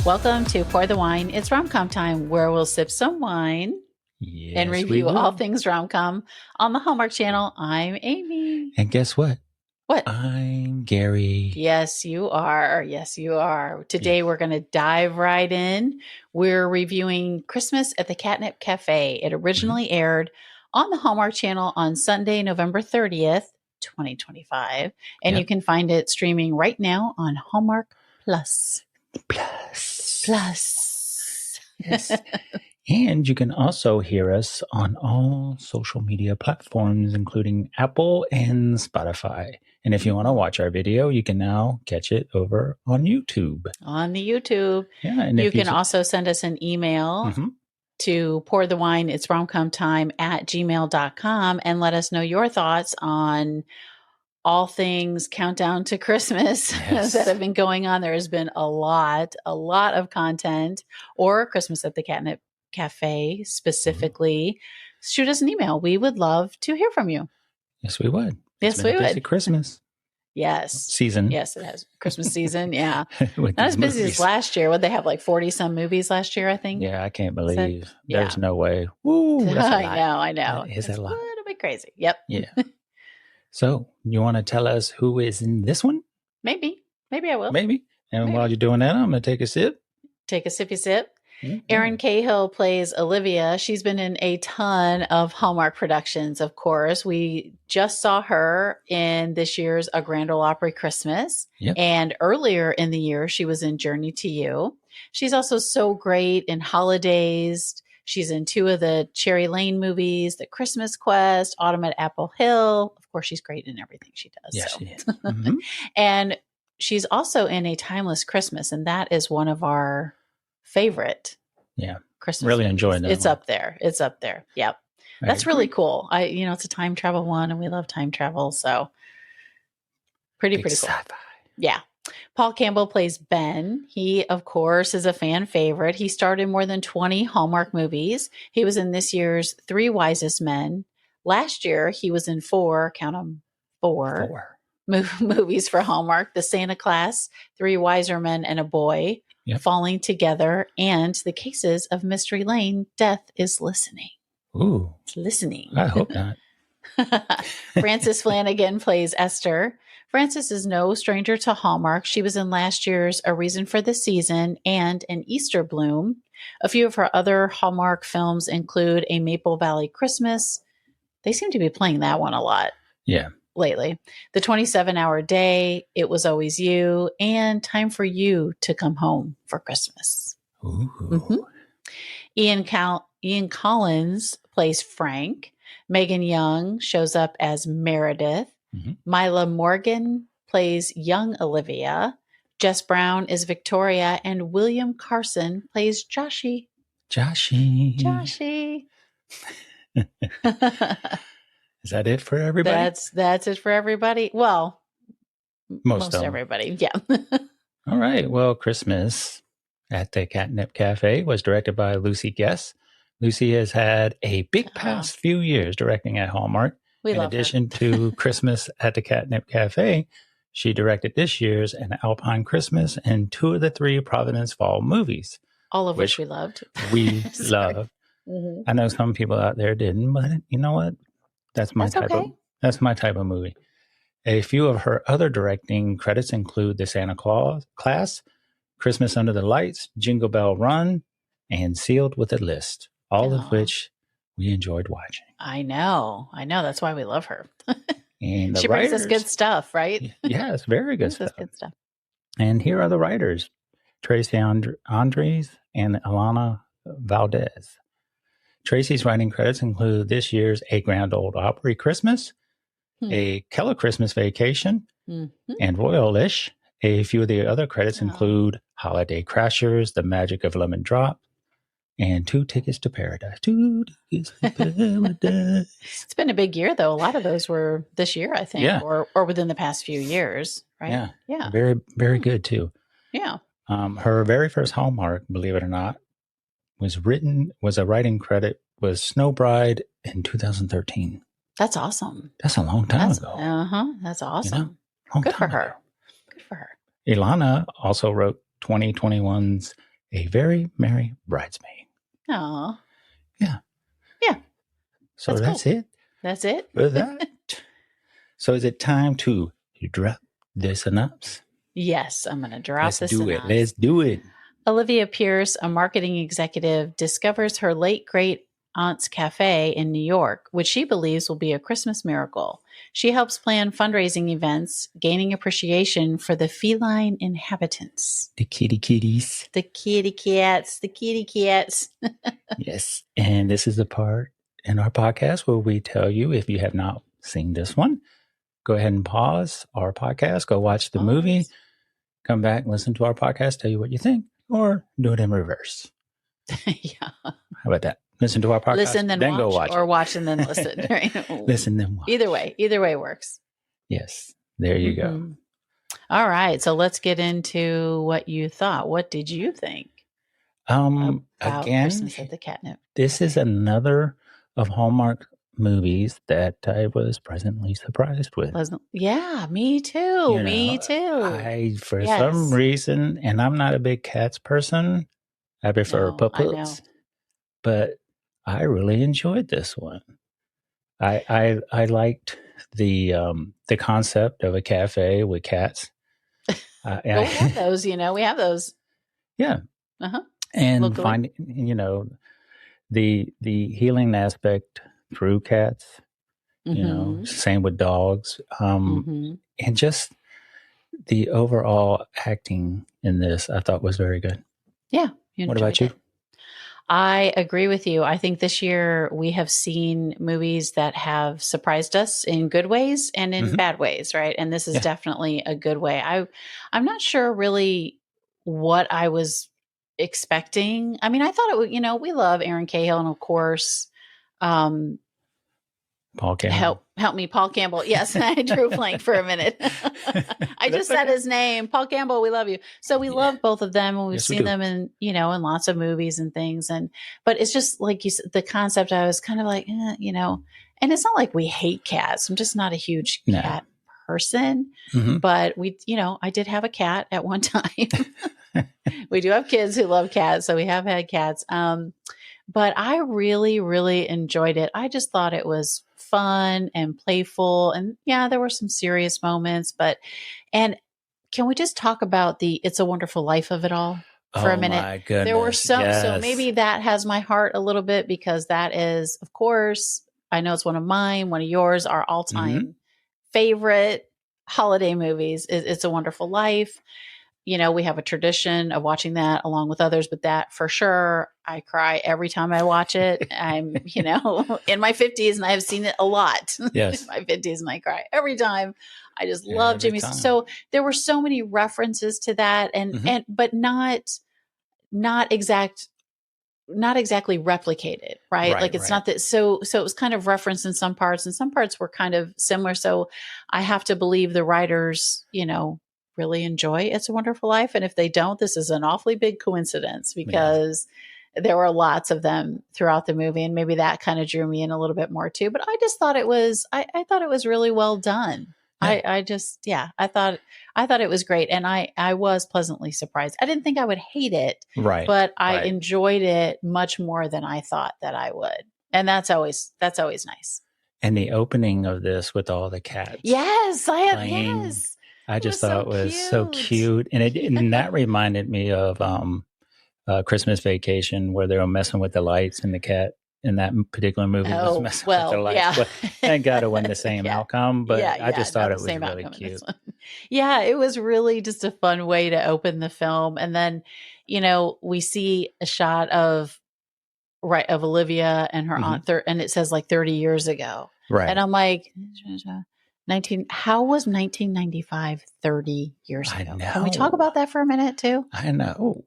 Welcome to Pour the Wine. It's Rom-Com Time, where we'll sip some wine and review all things rom-com on the Hallmark Channel. I'm Amy. And guess what? What? I'm Garry. Yes, you are. Yes, you are. Today, we're going to dive right in. We're reviewing Christmas at the Catnip Café. It originally aired on the Hallmark Channel on Sunday, November 30th, 2025. And you can find it streaming right now on Hallmark Plus. Yes. And you can also hear us on all social media platforms, including Apple and Spotify. And if you want to watch our video, you can now catch it over on YouTube. On the YouTube. Yeah. And you can also send us an email to pour the wine. It's romcomtime at gmail.com and let us know your thoughts on all things countdown to Christmas that have been going on. There has been a lot of content, or Christmas at the Catnip Cafe specifically. Shoot us an email. We would love to hear from you. Yes, we would. Yes, we would. Busy Christmas. Season. Yes, it has. Christmas season. Yeah. Not as busy as last year. Would they have like 40 some movies last year, I think? Yeah, I can't believe. There's no way. Woo, that's a lot. I know. Is that a lot? A little bit crazy. Yep. Yeah. So, you want to tell us who is in this one? Maybe I will. Maybe. And while you're doing that, I'm going to take a sip. Take a sippy sip. Erin Cahill plays Olivia. She's been in a ton of Hallmark productions, of course. We just saw her in this year's A Grand Ole Opry Christmas. And earlier in the year, she was in Journey to You. She's also so great in Holidays. She's in 2 of the Cherry Lane movies, The Christmas Quest, Autumn at Apple Hill. Of course, she's great in everything she does. Yes, she is. And she's also in A Timeless Christmas, and that is one of our favorite Christmas really movies. Enjoying that. It's up there. It's up there. Yep. That's really cool. It's a time travel one, and we love time travel. So pretty cool. Sci-fi. Yeah. Paul Campbell plays Ben. He, of course, is a fan favorite. He starred in more than 20 Hallmark movies. He was in this year's Three Wisest Men. Last year, he was in 4 movies for Hallmark: The Santa Claus, Three Wiser Men and a Boy, Falling Together, and The Cases of Mystery Lane, Death is Listening. Ooh. It's listening. I hope not. Frances Flanagan plays Esther. Frances is no stranger to Hallmark. She was in last year's A Reason for the Season and An Easter Bloom. A few of her other Hallmark films include A Maple Valley Christmas. They seem to be playing that one a lot lately. The 27-Hour Day, It Was Always You, and Time for You to Come Home for Christmas. Ooh. Ian Collins plays Frank. Megan Young shows up as Meredith. Mila Morgan plays young Olivia. Jess Brown is Victoria, and William Carson plays Joshy. Is that it for everybody? That's it for everybody. Well, most everybody. Yeah. All right. Well, Christmas at the Catnip Cafe was directed by Lucy Guess. Lucy has had a big past few years directing at Hallmark. In addition to Christmas at the Catnip Cafe, she directed this year's An Alpine Christmas and 2 of the 3 Providence Fall movies. All of which we loved. We loved. I know some people out there didn't, but you know what? That's my type of movie. A few of her other directing credits include The Santa Claus, Christmas Under the Lights, Jingle Bell Run, and Sealed with a List, all of which we enjoyed watching. I know. That's why we love her. And she brings us good stuff, right? Yes, very good stuff. And here are the writers: Tracy Andres and Alana Valdez. Tracy's writing credits include this year's A Grand Ole Opry Christmas, A Keller Christmas Vacation, and Royalish. A few of the other credits include Holiday Crashers, The Magic of Lemon Drop, and 2 Tickets to Paradise. 2 Tickets to Paradise. It's been a big year, though. A lot of those were this year, I think, or within the past few years, right? Yeah. Very, very good, too. Yeah. Her very first Hallmark, believe it or not, was a writing credit, was Snow Bride in 2013. That's awesome. That's a long time ago. That's awesome. Good for her. Ilana also wrote 2021's A Very Merry Bridesmaid. Aw. Yeah. Yeah. So that's cool. it. That's it For that. So is it time to drop the synopsis? Yes, I'm going to drop the synopsis. Let's do it. Olivia Pierce, a marketing executive, discovers her late great aunt's cafe in New York, which she believes will be a Christmas miracle. She helps plan fundraising events, gaining appreciation for the feline inhabitants. The kitties. The kitty cats. Yes. And this is the part in our podcast where we tell you, if you have not seen this one, go ahead and pause our podcast, go watch the movie, come back, listen to our podcast, tell you what you think, or do it in reverse. Yeah. How about that? Listen to our podcast, listen, then watch, go watch or it. watch and then listen. Right? Listen, then watch. Either way works. Yes. There you go. All right. So let's get into what you thought. What did you think? Again, Christmas at the Catnip. This is another of Hallmark movies that I was pleasantly surprised with. Yeah, me too. Me too. For some reason, and I'm not a big cats person, I prefer puppets, but I really enjoyed this one. I liked the concept of a cafe with cats. Well, we have those, we have those. Yeah. Uh-huh. And locally. finding, the healing aspect through cats, same with dogs. And just the overall acting in this, I thought was very good. Yeah. What about you? I agree with you. I think this year we have seen movies that have surprised us in good ways and in bad ways, right? And this is definitely a good way. I'm not sure really what I was expecting. I mean, I thought it would, we love Erin Cahill, and of course, Paul Campbell. Help me, Paul Campbell. Yes, I drew a blank for a minute. I just said his name, Paul Campbell. We love you. So we love both of them, and we've seen them in in lots of movies and things. But it's just like you said, the concept. I was kind of like, and it's not like we hate cats. I'm just not a huge cat person. But I did have a cat at one time. We do have kids who love cats, so we have had cats. But I really, really enjoyed it. I just thought it was fun and playful. And there were some serious moments, and can we just talk about the It's a Wonderful Life of it all for a minute? My goodness. There were so maybe that has my heart a little bit, because that is, of course, I know it's one of mine, one of yours, our all-time favorite holiday movies is It's a Wonderful Life. We have a tradition of watching that along with others, but that for sure, I cry every time I watch it. I'm, in my 50s, and I have seen it a lot. Yes. In my 50s, and I cry every time. I just love Jimmy. So there were so many references to that, but not exactly replicated, right? Like it's not that. So it was kind of referenced in some parts, and some parts were kind of similar. So I have to believe the writers, really enjoy It's a Wonderful Life. And if they don't, this is an awfully big coincidence, because there were lots of them throughout the movie. And maybe that kind of drew me in a little bit more too. But I just thought it was, I thought it was really well done. I thought it was great. And I was pleasantly surprised. I didn't think I would hate it, but I enjoyed it much more than I thought that I would. And that's always nice. And the opening of this with all the cats. Yes, I just thought it was so cute. And that reminded me of Christmas Vacation, where they were messing with the lights, and the cat in that particular movie was messing with the lights. Yeah. But thank God it wasn't the same outcome, but I just thought it was really cute. Yeah, it was really just a fun way to open the film. And then, we see a shot of Olivia and her aunt, and it says like 30 years ago. Right. And I'm like, how was 1995 30 years ago? Can we talk about that for a minute too? I know.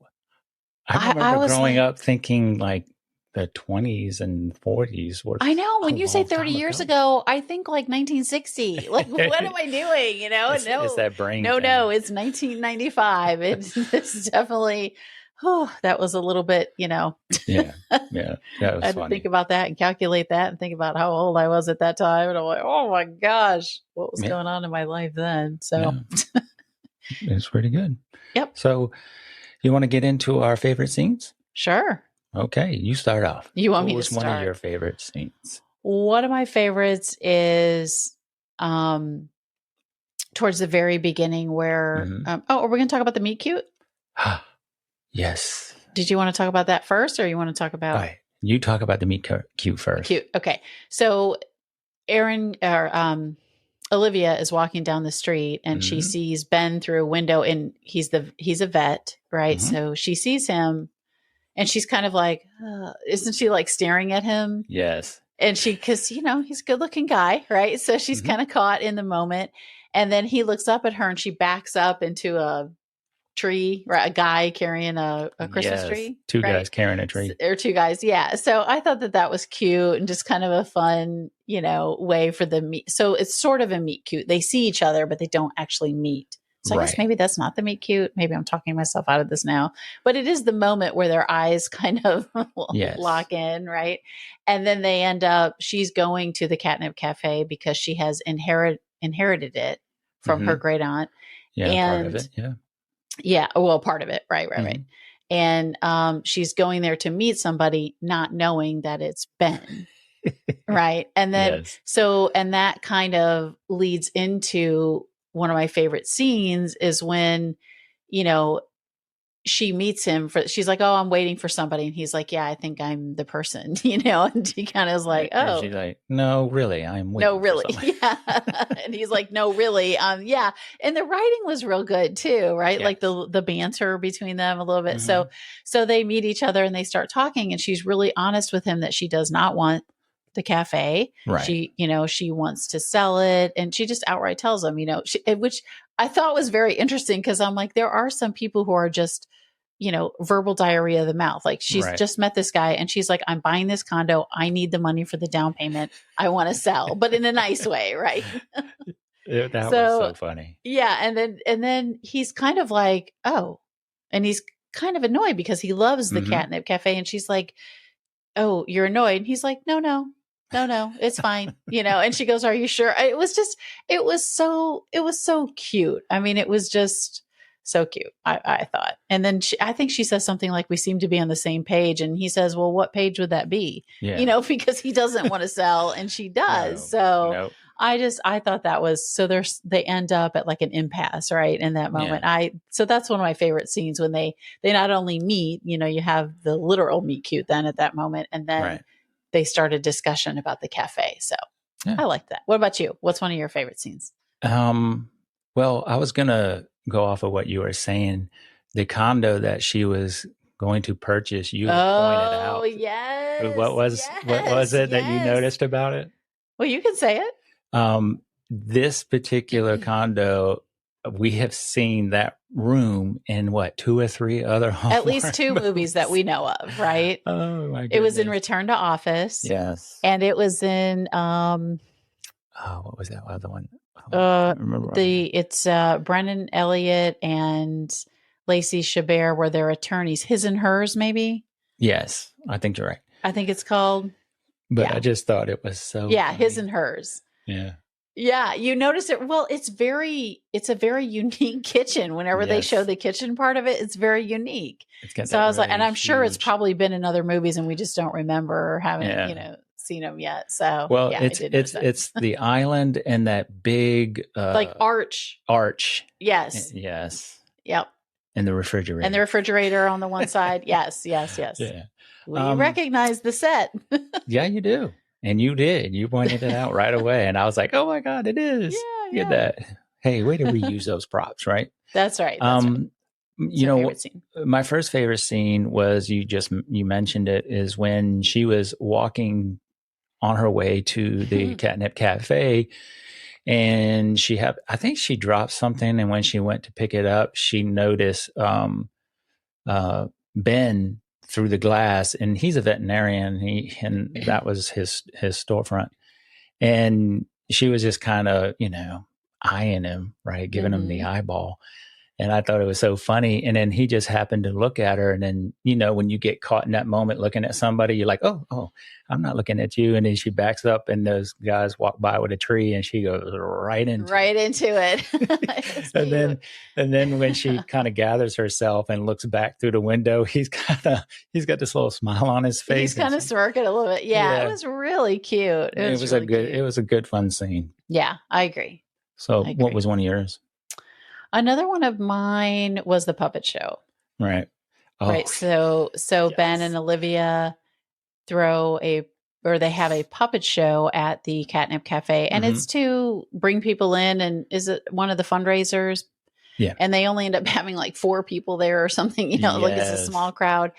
I remember growing up thinking like the 20s and 40s were. I know. When you say 30 years ago, I think like 1960. Like, what am I doing? It's that brain. No, it's 1995. It's definitely. Oh, that was a little bit, Yeah. That was I had to think about that and calculate that and think about how old I was at that time. And I'm like, oh my gosh, what was going on in my life then? So it's pretty good. Yep. So, You want to get into our favorite scenes? Sure. Okay, you start off. You want me to What was start? one of your favorite scenes? One of my favorites is towards the very beginning where, are we going to talk about the meet cute? Yes. Did you want to talk about that first, or you want to talk about? All right. You talk about the meet cute first. Cute. Okay. So Olivia is walking down the street and she sees Ben through a window, and he's a vet, right? So she sees him and she's kind of like, isn't she like staring at him? Yes. And cause he's a good looking guy, right? So she's kind of caught in the moment. And then he looks up at her and she backs up into a tree, right? A guy carrying a Christmas tree. Two guys carrying a tree. Or two guys. Yeah. So I thought that was cute and just kind of a fun, way for the meet. So it's sort of a meet cute. They see each other, but they don't actually meet. So I guess maybe that's not the meet cute. Maybe I'm talking myself out of this now, but it is the moment where their eyes kind of lock in. Right. And then they end up, she's going to the Catnip Cafe because she has inherited it from her great aunt. Yeah. And part of it. Yeah. Yeah. Well, part of it. Right. And she's going there to meet somebody, not knowing that it's Ben. Right. And then, and that kind of leads into one of my favorite scenes is when, she meets him she's like, oh, I'm waiting for somebody. And he's like, yeah, I think I'm the person, and she kind of is like, oh, and she's like, no, really. I'm waiting. No, really. Yeah. And he's like, no, really. Yeah. And the writing was real good too. Right. Yes. Like the banter between them a little bit. So they meet each other and they start talking, and she's really honest with him that she does not want the cafe. Right. She wants to sell it, and she just outright tells him, which I thought was very interesting, because I'm like, there are some people who are just, verbal diarrhea of the mouth. Like she's just met this guy and she's like, I'm buying this condo. I need the money for the down payment. I want to sell, but in a nice way. Right. That was so funny. Yeah. And then he's kind of like, oh, and he's kind of annoyed because he loves the Catnip Cafe. And she's like, oh, you're annoyed. And he's like, no, it's fine. And she goes, are you sure? It was so cute. I mean, it was just so cute. I thought. And then I think she says something like, we seem to be on the same page. And he says, well, what page would that be? Yeah. Because he doesn't want to sell and she does. I thought that was, so they end up at like an impasse, right? In that moment. So that's one of my favorite scenes when they not only meet, you have the literal meet cute then at that moment. And then they start a discussion about the cafe. So I like that. What about you? What's one of your favorite scenes? Well, I was going to go off of what you were saying. The condo that she was going to purchase, you pointed out. Oh, yes. What was it that you noticed about it? Well, you can say it. This particular condo, we have seen that room in two or three other Hallmark at least two movies that we know of, right? Oh my goodness. It was in Return to Office. Yes. And it was in what was that other one? It's Brennan Elliott and Lacey Chabert were their attorneys. His and Hers, maybe? Yes, I think you're right. I think it's called. But I just thought it was so funny. His and Hers. Yeah. Yeah, you notice it. Well, it's a very unique kitchen. Whenever they show the kitchen part of it, it's very unique. So I was like, and I'm sure it's probably been in other movies and we just don't remember or haven't, seen them yet. So it's the island and that big like arch. Yes. Yes. Yep. And the refrigerator on the one side. Yes. Yeah. We recognize the set. Yeah, you do. And you did. You pointed it out right away. And I was like, oh my God, it is. Yeah. Get that. Hey, way to reuse those props, right? That's right. My first favorite scene was you mentioned it, is when she was walking on her way to the Catnip Cafe, and I think she dropped something, and when she went to pick it up, she noticed Ben through the glass, and he's a veterinarian. And that was his storefront, and she was just kind of eyeing him, right, giving him the eyeball. And I thought it was so funny. And then he just happened to look at her. And then, when you get caught in that moment looking at somebody, you're like, oh, I'm not looking at you. And then she backs up and those guys walk by with a tree and she goes right into it. and then when she kind of gathers herself and looks back through the window, he's got this little smile on his face. He's kind of smirking a little bit. Yeah, it was really cute. It was a good fun scene. Yeah, I agree. So what was one of yours? Another one of mine was the puppet show. Right. Oh, right. So yes. Ben and Olivia they have a puppet show at the Catnip Café, and it's to bring people in. And is it one of the fundraisers? Yeah. And they only end up having like 4 people there or something, like it's a small crowd.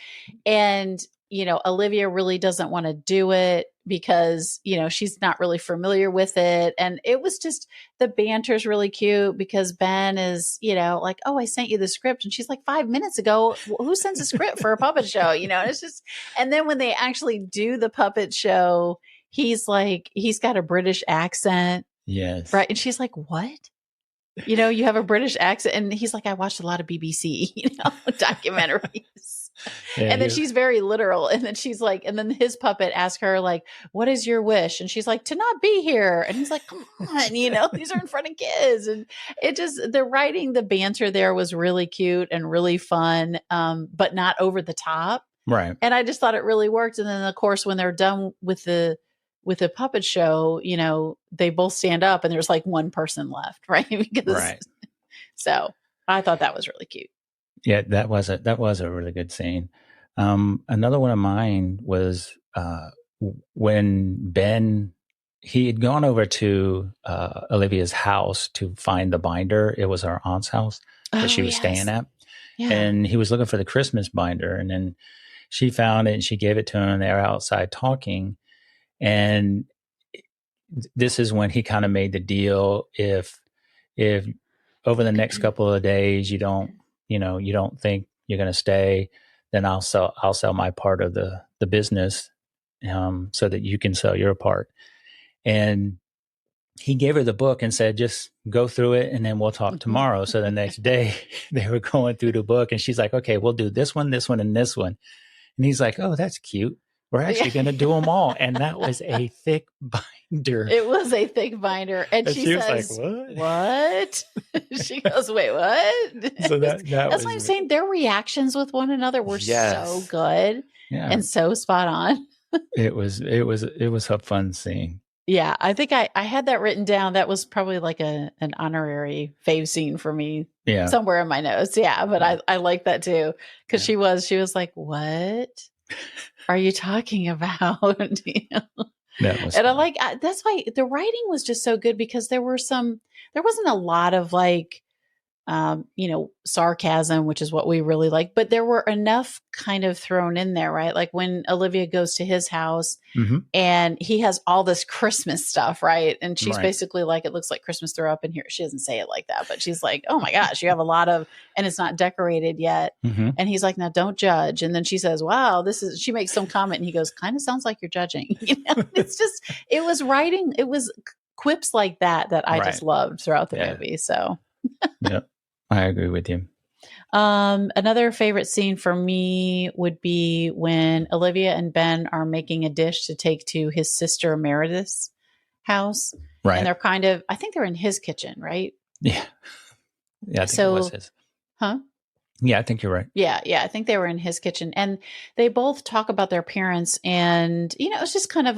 And, Olivia really doesn't want to do it because, she's not really familiar with it. And it was just, the banter is really cute because Ben is, like, oh, I sent you the script. And she's like, 5 minutes ago, who sends a script for a puppet show? It's just, and then when they actually do the puppet show, he's got a British accent. Yes. Right. And she's like, what? You have a British accent. And he's like, I watched a lot of BBC, documentaries. Yeah, and then she's very literal. And then she's like, and then his puppet asks her, like, what is your wish? And she's like, to not be here. And he's like, come on, these are in front of kids. And it just, the writing, the banter there was really cute and really fun, but not over the top. Right. And I just thought it really worked. And then, of course, when they're done with the puppet show, they both stand up and there's like one person left, right? So I thought that was really cute. Yeah, that was a really good scene. Another one of mine was when Ben, he had gone over to Olivia's house to find the binder. It was our aunt's house that she was staying at. Yeah. And he was looking for the Christmas binder. And then she found it and she gave it to him and they were outside talking. And this is when he kind of made the deal. If over the next couple of days you don't think you're going to stay, then I'll sell my part of the business, so that you can sell your part. And he gave her the book and said, just go through it and then we'll talk tomorrow. So the next day they were going through the book and she's like, okay, we'll do this one, and this one. And he's like, oh, that's cute. We're actually going to do them all. And that was a thick binder. It was a thick binder. And she says, like, what? She goes, wait, what? So that's what I'm saying. Their reactions with one another were so good and so spot on. It was a fun scene. Yeah, I think I had that written down. That was probably like an honorary fave scene for me. Yeah. Somewhere in my notes. Yeah, but I like that too. Because she was like, what are you talking about? And I like, that's why the writing was just so good because there wasn't a lot of like, sarcasm, which is what we really like, but there were enough kind of thrown in there, right? Like when Olivia goes to his house and he has all this Christmas stuff, right? And she's basically like, it looks like Christmas threw up in here. She doesn't say it like that, but she's like, oh my gosh, you have a lot of, and it's not decorated yet. And he's like, now don't judge. And then she says, wow, she makes some comment and he goes, kind of sounds like you're judging. It's just, it was writing. It was quips like that I just loved throughout the movie. So yeah. I agree with you. Another favorite scene for me would be when Olivia and Ben are making a dish to take to his sister Meredith's house. Right. And they're I think they're in his kitchen, right? Yeah. Yeah, I think it was his. Huh? Yeah, I think you're right. Yeah. I think they were in his kitchen. And they both talk about their parents. And, it's just kind of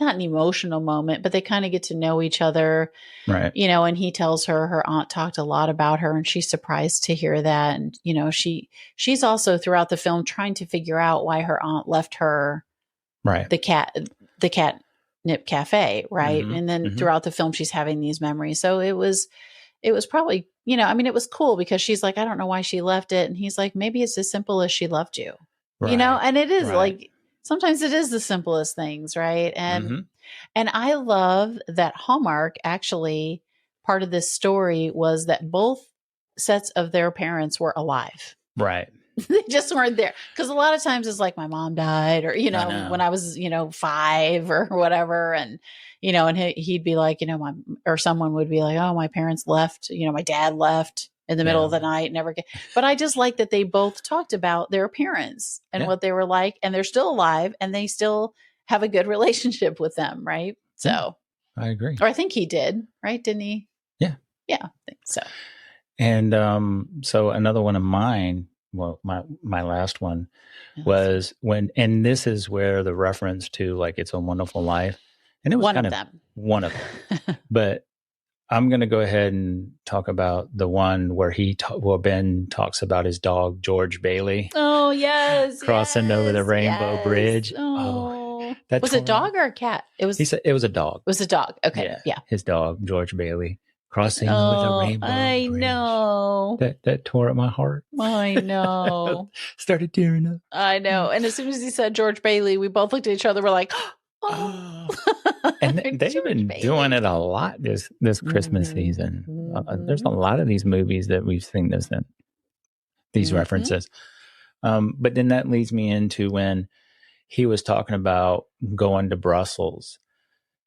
not an emotional moment, but they kind of get to know each other. Right. And he tells her aunt talked a lot about her and she's surprised to hear that. And, she's also throughout the film trying to figure out why her aunt left her the Catnip Café. Right. And then throughout the film, she's having these memories. So it was probably, it was cool because she's like, I don't know why she left it. And he's like, maybe it's as simple as she loved you, and it is like, sometimes it is the simplest things. Right. And I love that Hallmark actually, part of this story was that both sets of their parents were alive. Right. They just weren't there. Because a lot of times it's like my mom died or, when I was, 5 or whatever. And, and he'd be like, or someone would be like, oh, my parents left, my dad left in the middle of the night. But I just like that they both talked about their appearance and what they were like, and they're still alive and they still have a good relationship with them. Right. So I agree. Or I think he did, right? Didn't he? Yeah. Yeah, I think so. And so another one of mine, well, my last one was and this is where the reference to like It's a Wonderful Life, and it was one of them. But I'm going to go ahead and talk about the one where Ben talks about his dog, George Bailey. Oh, yes. Crossing over the Rainbow Bridge. Oh, was it a dog or a cat? He said it was a dog. It was a dog. Okay. Yeah. His dog, George Bailey, crossing over the Rainbow Bridge. I know. That tore at my heart. I know. Started tearing up. I know. And as soon as he said George Bailey, we both looked at each other. We're like, oh. And they've been doing it a lot this Christmas season. There's a lot of these movies that we've seen these references. But then that leads me into when he was talking about going to Brussels,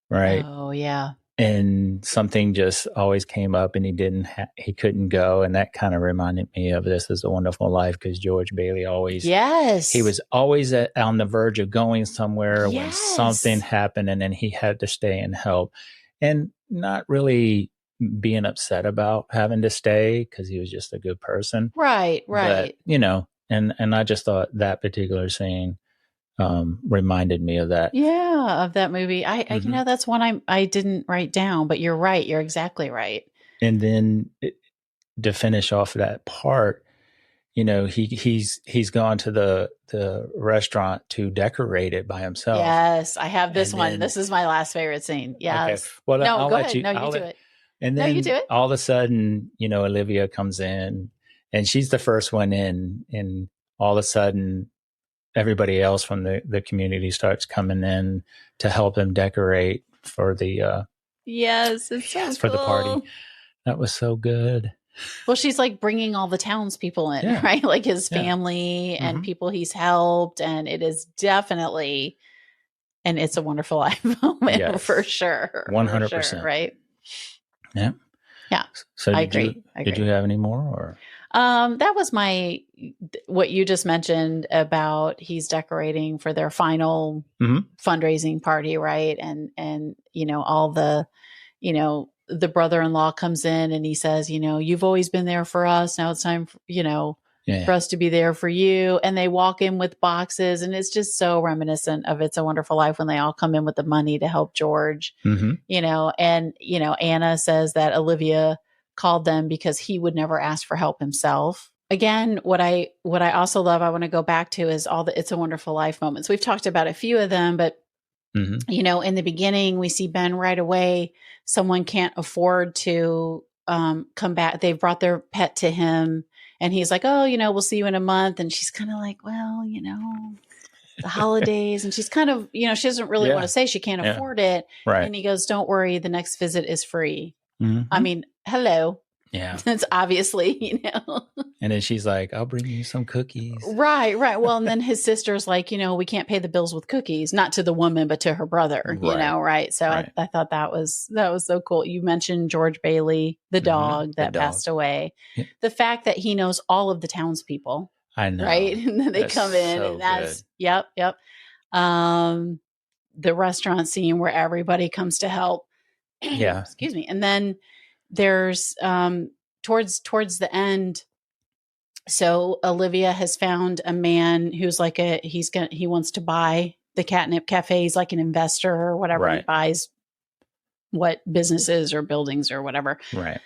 right? Oh, yeah. And something just always came up and he couldn't go. And that kind of reminded me of This Is a Wonderful Life, because George Bailey he was always on the verge of going somewhere when something happened, and then he had to stay and help, and not really being upset about having to stay because he was just a good person. Right. But, and I just thought that particular scene reminded me of that. Yeah, of that movie. I that's one I didn't write down, but you're right. You're exactly right. And then to finish off that part, he's gone to the restaurant to decorate it by himself. Yes, I have this one. This is my last favorite scene. Yes. Okay. Well, no, I'll go let ahead. you. No, you do it. And then you do it. All of a sudden, Olivia comes in, and she's the first one in, and all of a sudden, everybody else from the community starts coming in to help them decorate for the for the party. That was so good. Well, she's like bringing all the townspeople in, right? Like his family and people he's helped, and it is definitely an It's a Wonderful Life moment for sure. 100%, right? Yeah. So I agree. Did you have any more, or? That was what you just mentioned about he's decorating for their final fundraising party, right? And all the, the brother-in-law comes in and he says, you've always been there for us. Now it's time, for us to be there for you. And they walk in with boxes, and it's just so reminiscent of It's a Wonderful Life when they all come in with the money to help George, and Anna says that Olivia called them because he would never ask for help himself. Again, what I also love, I want to go back to, is all the It's a Wonderful Life moments. We've talked about a few of them, but in the beginning, we see Ben right away. Someone can't afford to come back. They've brought their pet to him, and he's like, oh, we'll see you in a month. And she's kind of like, well, the holidays. And she's kind of, she doesn't really want to say she can't afford it. Right. And he goes, don't worry, the next visit is free. I mean, hello. Yeah. It's obviously, And then she's like, I'll bring you some cookies. Right. Well, and then his sister's like, we can't pay the bills with cookies, not to the woman, but to her brother, right. So I thought that was so cool. You mentioned George Bailey, the dog that passed away. Yeah. The fact that he knows all of the townspeople. I know. Right. And then they come in, and that's, yep. The restaurant scene where everybody comes to help. Yeah. Excuse me. And then there's towards the end. So Olivia has found a man who's like he wants to buy the Catnip Café. He's like an investor or whatever. Right. He buys what businesses or buildings or whatever. Right.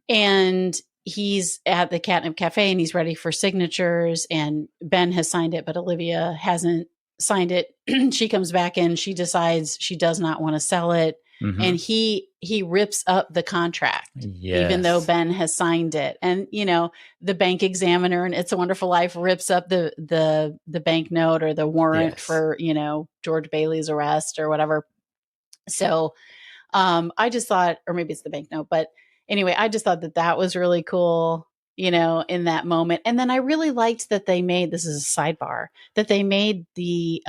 And he's at the Catnip Café and he's ready for signatures, and Ben has signed it, but Olivia hasn't signed it. She comes back in. She decides she does not want to sell it. And he rips up the contract, even though Ben has signed it. And, the bank examiner in It's a Wonderful Life rips up the bank note or the warrant for, George Bailey's arrest or whatever. So I just thought, or maybe it's the bank note, but anyway, I just thought that was really cool. in that moment. And then I really liked that they made, this is a sidebar, that they made the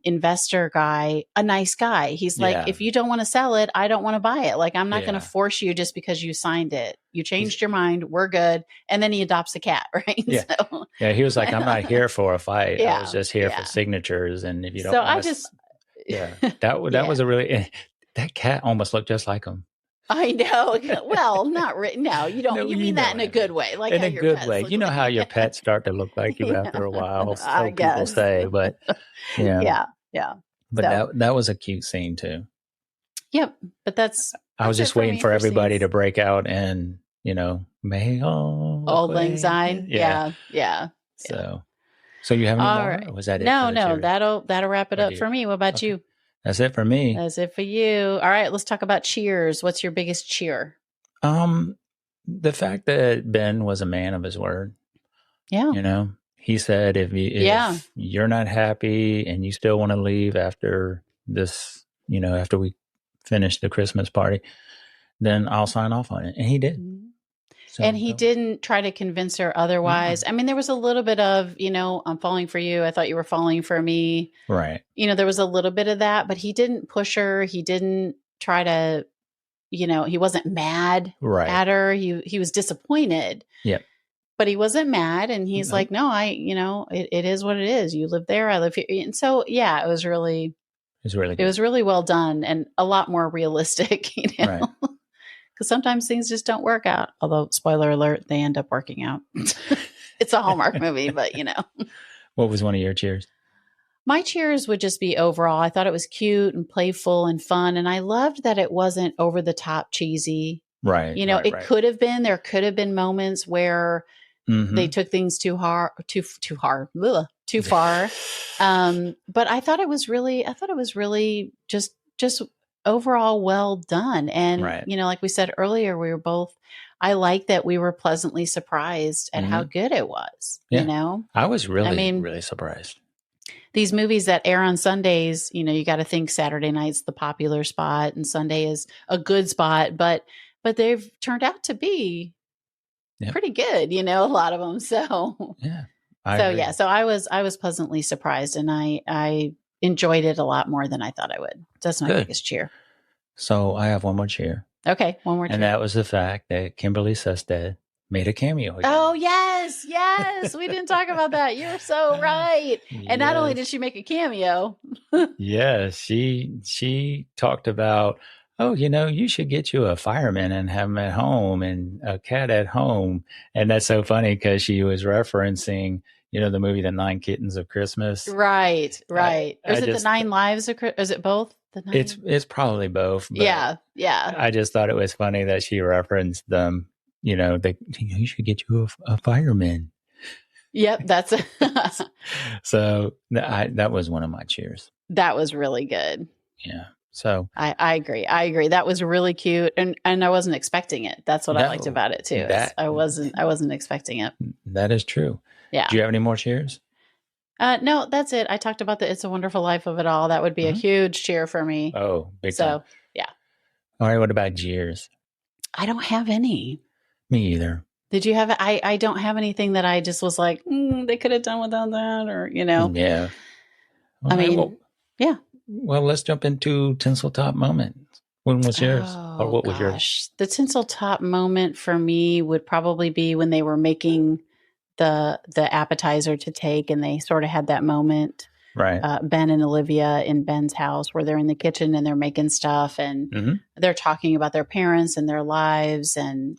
investor guy a nice guy. He's like, if you don't want to sell it, I don't want to buy it. Like, I'm not going to force you just because you signed it. You changed your mind. We're good. And then he adopts a cat, right? Yeah. So, yeah. He was like, I'm not here for a fight. I was just here for signatures. And if you don't want that was a really, that cat almost looked just like him. I know. Well, not really. No, you don't. No, you mean that in a good way, like in a good way. You know how your pets start to look like you after a while. So people say, but yeah. But that was a cute scene too. Yep. But that's. I was just waiting for everybody to break out and may Auld Lang Syne. Yeah. So you have any more? Right. Or was that it? No. That'll wrap it up for me. What about you? That's it for me. That's it for you. All right, let's talk about cheers. What's your biggest cheer? The fact that Ben was a man of his word. Yeah. He said, if you're not happy and you still want to leave after this, after we finish the Christmas party, then I'll sign off on it. And he did. Mm-hmm. So, and he didn't try to convince her otherwise. I mean, there was a little bit of, I'm falling for you. I thought you were falling for me. Right. There was a little bit of that, but he didn't push her. He didn't try to, he wasn't mad at her. He was disappointed. Yep. But he wasn't mad. And he's like, no, it is what it is. You live there. I live here. And so, it was really well done and a lot more realistic, Right. Because sometimes things just don't work out. Although, spoiler alert, they end up working out. It's a Hallmark movie, but What was one of your cheers? My cheers would just be overall. I thought it was cute and playful and fun. And I loved that it wasn't over the top cheesy. Right. Could have been, there could have been moments where they took things too far. But I thought it was really just overall well done. And, like we said earlier, I like that we were pleasantly surprised at how good it was, I was really surprised. These movies that air on Sundays, you got to think Saturday night's the popular spot and Sunday is a good spot, but they've turned out to be pretty good, a lot of them. So, so I was pleasantly surprised and I enjoyed it a lot more than I thought I would. That's my biggest cheer. So I have one more cheer. Okay, one more cheer. And that was the fact that Kimberly Sested made a cameo again. Oh, yes. We didn't talk about that. You're so right. And not only did she make a cameo. Yes, she talked about, you should get you a fireman and have him at home and a cat at home. And that's so funny because she was referencing the movie The 9 Kittens of Christmas. Right. Is it The 9 Lives of Christmas? Is it both? It's probably both. Yeah. I just thought it was funny that she referenced them. You should get you a fireman. Yep, that's so that was one of my cheers. That was really good. Yeah. So I agree. That was really cute, and I wasn't expecting it. That's what I liked about it too. I wasn't expecting it. That is true. Yeah. Do you have any more cheers? No, that's it. I talked about the It's a Wonderful Life of it all. That would be a huge cheer for me. Oh, big time. Yeah. All right. What about jeers? I don't have any. Me either. Did you have it? I don't have anything that I just was like, they could have done without that, or, Yeah. Yeah. Well, let's jump into tinsel top moment. When was yours? Or what was yours? The tinsel top moment for me would probably be when they were making the appetizer to take, and they sort of had that moment. Right. Ben and Olivia in Ben's house where they're in the kitchen and they're making stuff and they're talking about their parents and their lives and,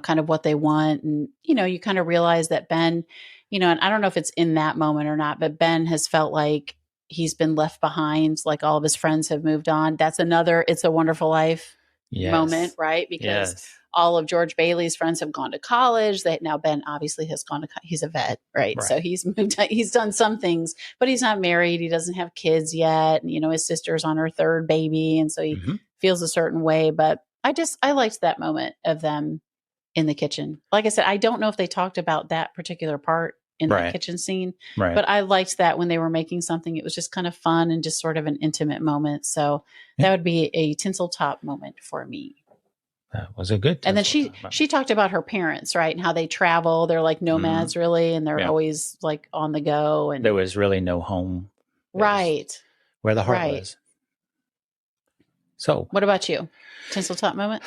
kind of what they want. And, you kind of realize that Ben, and I don't know if it's in that moment or not, but Ben has felt like he's been left behind. Like all of his friends have moved on. That's another It's a Wonderful Life moment, right? Because all of George Bailey's friends have gone to college. Now Ben obviously has gone to, he's a vet, right? So he's moved, he's done some things, but he's not married. He doesn't have kids yet. And, his sister's on her third baby. And so he feels a certain way, but I liked that moment of them in the kitchen. Like I said, I don't know if they talked about that particular part in the kitchen scene, but I liked that when they were making something, it was just kind of fun and just sort of an intimate moment. So that would be a tinsel top moment for me. That was a good And then she talked about her parents, right? And how they travel. They're like nomads, really. And they're always like on the go. And there was really no home. Right. Where the heart was. So what about you? Tinsel Top moment?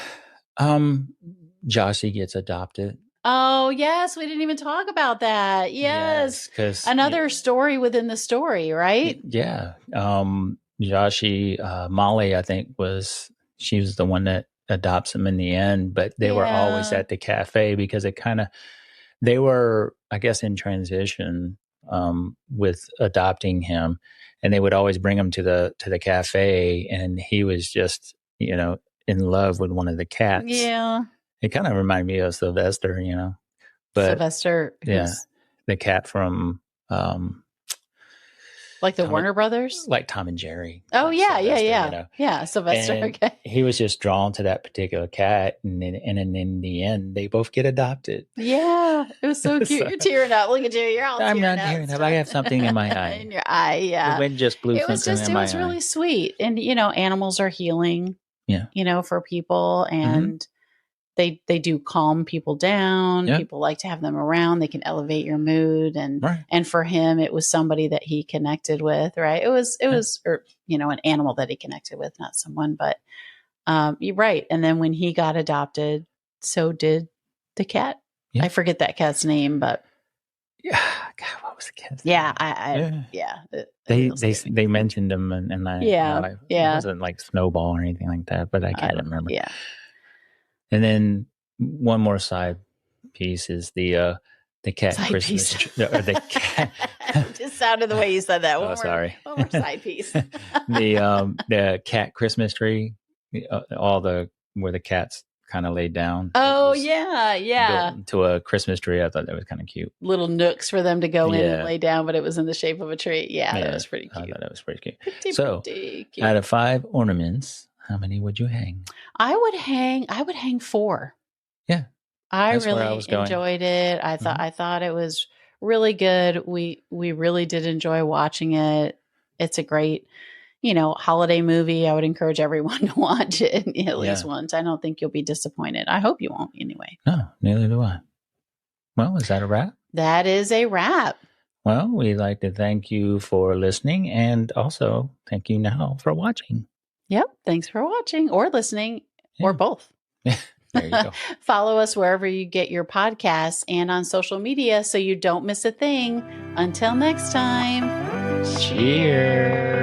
Joshy gets adopted. Oh, yes. We didn't even talk about that. Yes. Because another story within the story, right? Yeah. Joshy, Molly, I think she was the one that adopts him in the end, but they were always at the cafe because they were, I guess, in transition with adopting him, and they would always bring him to the cafe, and he was just, in love with one of the cats. Yeah. It kind of reminded me of Sylvester, but Sylvester. The cat from, like the Warner Brothers? Like Tom and Jerry. Oh, yeah, yeah. Sylvester. And okay. He was just drawn to that particular cat. And in the end, they both get adopted. Yeah. It was so cute. You're tearing up. Look at you. You're all I'm tearing not up. tearing up. I have something in my eye. In your eye, yeah. The wind just blew something in my eye. It was really sweet. And, animals are healing, for people. And they do calm people down. Yeah. People like to have them around. They can elevate your mood. And for him, it was somebody that he connected with, right? It was an animal that he connected with, not someone, but you're right. And then when he got adopted, so did the cat. Yeah. I forget that cat's name, but yeah, God, what was the cat's name? They mentioned him and it wasn't like Snowball or anything like that, but I can't remember. Yeah. And then one more side piece is the cat side Christmas piece. or the cat. Just sounded the way you said that. Sorry. One more side piece. The cat Christmas tree, where the cats kind of laid down. Oh yeah. To a Christmas tree. I thought that was kind of cute. Little nooks for them to go in and lay down, but it was in the shape of a tree. Yeah, that was pretty cute. I thought that was pretty cute. Pretty cute. Out of 5 ornaments, how many would you hang? I would hang 4. Yeah. I really enjoyed it. I thought it was really good. We really did enjoy watching it. It's a great, holiday movie. I would encourage everyone to watch it at least once. I don't think you'll be disappointed. I hope you won't anyway. No, neither do I. Well, is that a wrap? That is a wrap. Well, we'd like to thank you for listening and also thank you now for watching. Yep. Thanks for watching or listening or both. There you go. Follow us wherever you get your podcasts and on social media so you don't miss a thing. Until next time. Cheers.